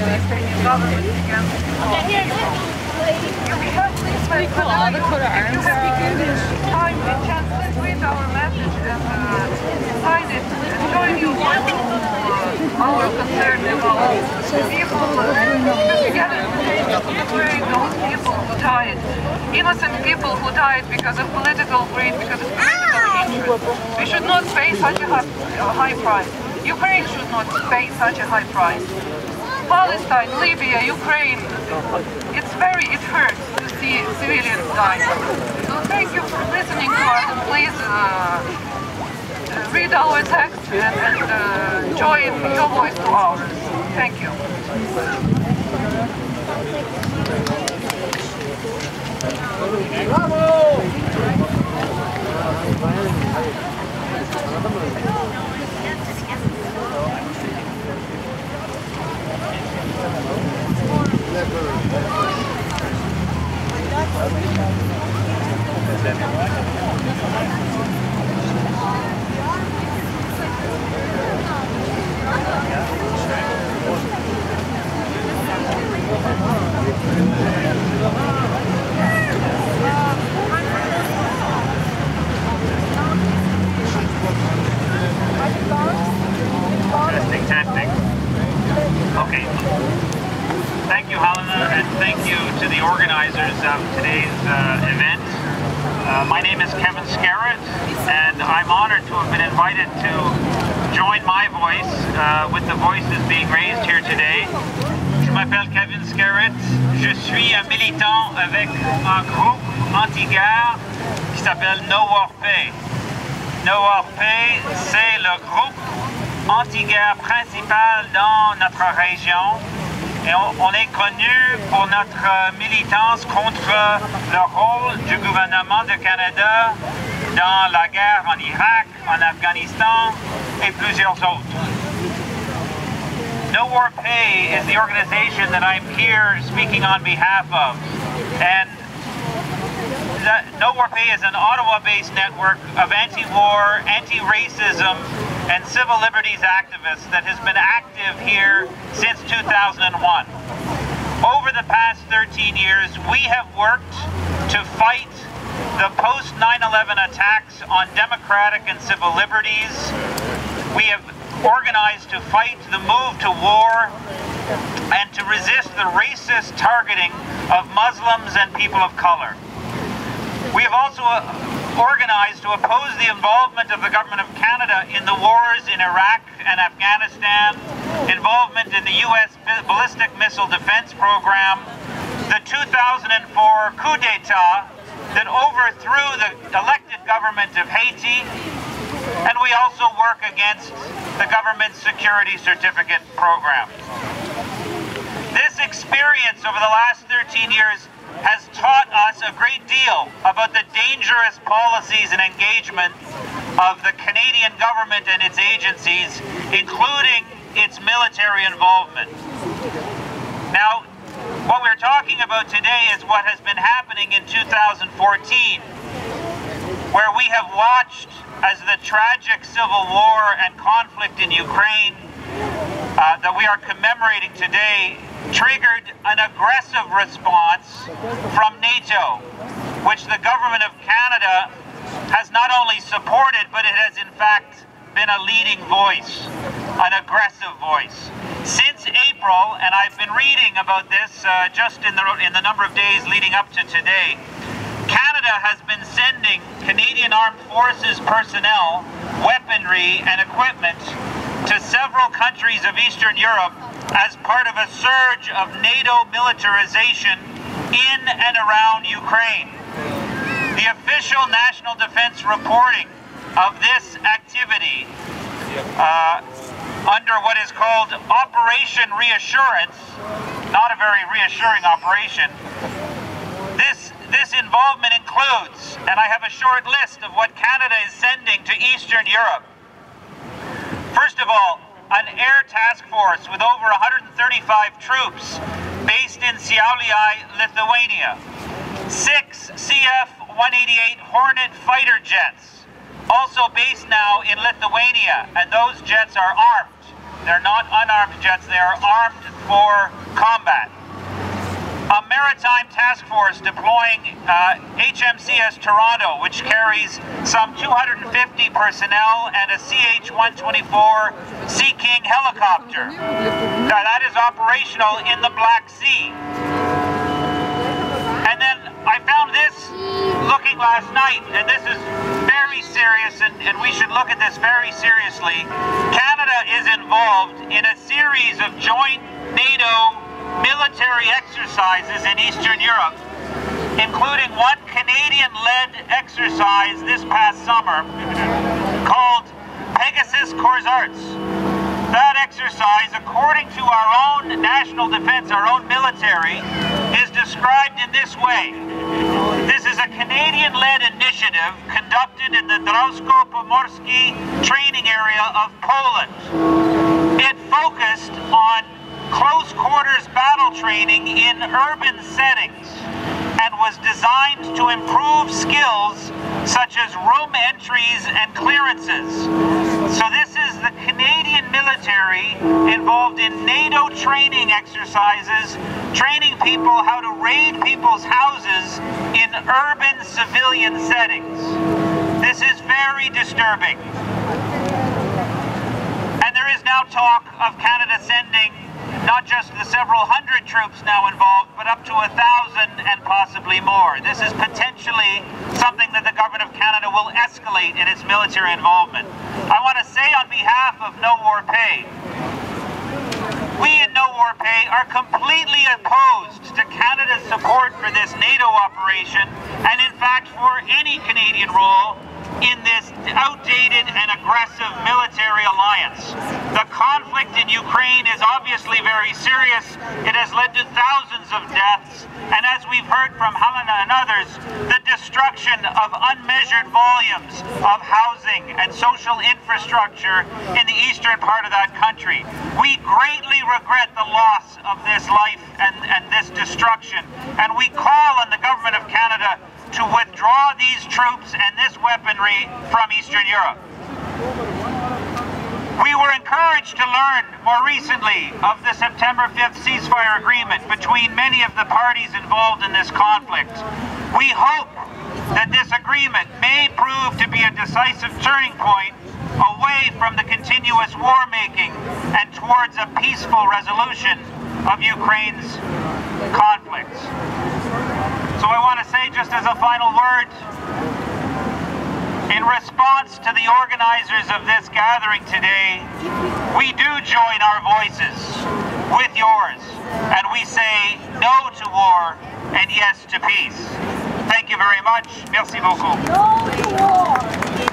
Ukrainian government against all people. You have things like whenever you speak English, time and chance, let's read our message and sign it and join your voice to our concern about people together today, those people who died, innocent people who died because of political greed, because of political interest. We should not pay such a high price. Ukraine should not pay such a high price. Palestine, Libya, Ukraine, it hurts to see civilians die. So thank you for listening to us, and please read our text and join your voice to ours. Thank you. Bravo! Testing. Okay. Thank you, Helena, and thank you to the organizers of today's event. My name is Kevin Scarrett, and I'm honored to have been invited to join my voice with the voices being raised here today. Je m'appelle Kevin Scarrett. Je suis un militant avec un groupe anti-guerre qui s'appelle No War Pay. No War Pay, c'est le groupe anti-guerre principal dans notre région. Et on est connu pour notre militance contre le rôle du gouvernement du Canada dans la guerre en Irak, en Afghanistan et plusieurs autres. No War Pay is the organization that I'm here speaking on behalf of. And No War Pay is an Ottawa-based network of anti-war, anti-racism, and civil liberties activists that has been active here since 2001. Over the past 13 years, we have worked to fight the post-9/11 attacks on democratic and civil liberties. We have organized to fight the move to war and to resist the racist targeting of Muslims and people of color. We have also organized to oppose the involvement of the Government of Canada in the wars in Iraq and Afghanistan, involvement in the U.S. ballistic missile defense program, the 2004 coup d'etat that overthrew the elected government of Haiti, and we also work against the government's security certificate program. This experience over the last 13 years has taught us a great deal about the dangerous policies and engagement of the Canadian government and its agencies, including its military involvement. Now, what we're talking about today is what has been happening in 2014, where we have watched as the tragic civil war and conflict in Ukraine that we are commemorating today triggered an aggressive response from NATO, which the Government of Canada has not only supported, but it has in fact been a leading voice, an aggressive voice. Since April, and I've been reading about this just in the number of days leading up to today, Canada has been sending Canadian Armed Forces personnel, weaponry and equipment to several countries of Eastern Europe as part of a surge of NATO militarization in and around Ukraine. The official national defense reporting of this activity under what is called Operation Reassurance, not a very reassuring operation, this involvement includes, and I have a short list of what Canada is sending to Eastern Europe. First of all, an air task force with over 135 troops based in Šiauliai, Lithuania. 6 CF-188 Hornet fighter jets, also based now in Lithuania, and those jets are armed. They're not unarmed jets, they are armed for combat. A maritime task force deploying HMCS Toronto, which carries some 250 personnel and a CH-124 Sea King helicopter. That is operational in the Black Sea. And then I found this looking last night, and this is very serious, and we should look at this very seriously. Canada is involved in a series of joint NATO military exercises in Eastern Europe, including one Canadian-led exercise this past summer called Pegasus Corps Arts. That exercise, according to our own national defense, our own military, is described in this way. This is a Canadian-led initiative conducted in the Drausko-Pomorsky training area of Poland. It focused on close quarters battle training in urban settings and was designed to improve skills such as room entries and clearances. So this is the Canadian military involved in NATO training exercises, training people how to raid people's houses in urban civilian settings. This is very disturbing. And there is now talk of Canada sending not just the several hundred troops now involved, but up to 1,000 and possibly more. This is potentially something that the Government of Canada will escalate in its military involvement. I want to say on behalf of No War Pay, we in No War Pay are completely opposed to Canada's support for this NATO operation, and in fact for any Canadian role in this outdated and aggressive military alliance. The conflict in Ukraine is obviously very serious. It has led to thousands of deaths, and as we've heard from Helena and others, the destruction of unmeasured volumes of housing and social infrastructure in the eastern part of that country. We greatly regret the loss of this life and this destruction, and we call on the Government of Canada to withdraw these troops and this weaponry from Eastern Europe. We were encouraged to learn more recently of the September 5th ceasefire agreement between many of the parties involved in this conflict. We hope that this agreement may prove to be a decisive turning point away from the continuous war-making and towards a peaceful resolution of Ukraine's conflicts. So I want to say, just as a final word, in response to the organizers of this gathering today, we do join our voices with yours, and we say no to war and yes to peace. Thank you very much. Merci beaucoup. No to war.